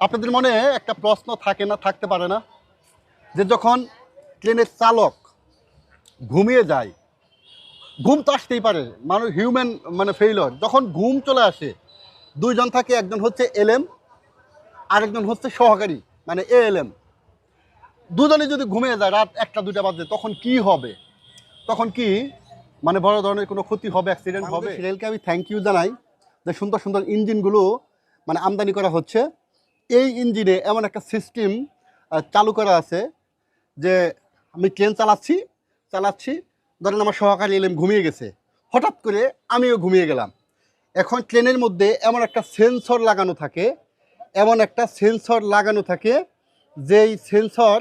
আপনাদের মনে একটা প্রশ্ন থাকে না, থাকতে পারে না, যে যখন ট্রেনের চালক ঘুমিয়ে যায়, ঘুম তো আসতেই পারে, মানুষ হিউম্যান মানে ফেইলর, যখন ঘুম চলে আসে দুইজন থাকে, একজন হচ্ছে এলএম, আরেকজন হচ্ছে সহকারী মানে এএলএম। দুজনে যদি ঘুমিয়ে যায় রাত 1টা 2টা বাজে, তখন কি হবে? তখন কি মানে বড় ধরনের কোনো ক্ষতি হবে, অ্যাক্সিডেন্ট হবে? রেলকে আমি থ্যাংক ইউ জানাই যে সুন্দর সুন্দর ইঞ্জিনগুলো মানে আমদানি করা হচ্ছে। এই ইঞ্জিনে এমন একটা সিস্টেম চালু করা আছে যে আমি ট্রেন চালাচ্ছি চালাচ্ছি ধরেন আমার সহকারী এলএম ঘুমিয়ে গেছে, হঠাৎ করে আমিও ঘুমিয়ে গেলাম। এখন ট্রেনের মধ্যে এমন একটা সেন্সর লাগানো থাকে, যেই সেন্সর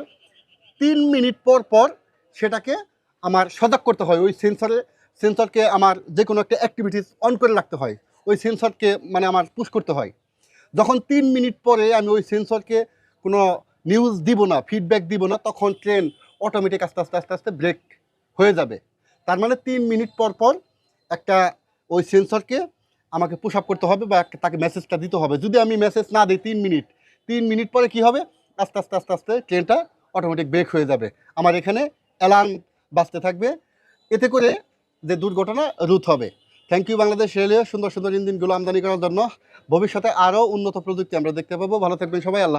3 মিনিট পর পর সেটাকে আমার সজাগ করতে হয়। ওই সেন্সরকে আমার যে কোনো একটা অ্যাক্টিভিটিস অন করে রাখতে হয়, ওই সেন্সরকে মানে আমার পুশ করতে হয়। যখন 3 মিনিট পরে আমি ওই সেন্সরকে কোনো নিউজ দিব না, ফিডব্যাক দিব না, তখন ট্রেন অটোমেটিক আস্তে আস্তে আস্তে আস্তে ব্রেক হয়ে যাবে। তার মানে 3 মিনিট পর পর একটা ওই সেন্সরকে আমাকে পুশ আপ করতে হবে বা তাকে মেসেজটা দিতে হবে। যদি আমি মেসেজ না দিই 3 মিনিট পরে কি হবে, আস্তে আস্তে আস্তে আস্তে ট্রেনটা অটোমেটিক ব্রেক হয়ে যাবে, আমার এখানে অ্যালার্ম বাজতে থাকবে। এতে করে যে দুর্ঘটনা রোধ হবে। থ্যাংক ইউ বাংলাদেশ রেলওয়ে সুন্দর সুন্দর ইঞ্জিনগুলো আমদানি করার জন্য। ভবিষ্যতে আরও উন্নত প্রযুক্তি আমরা দেখতে পাবো। ভালো থাকবেন সবাই। আল্লাহ।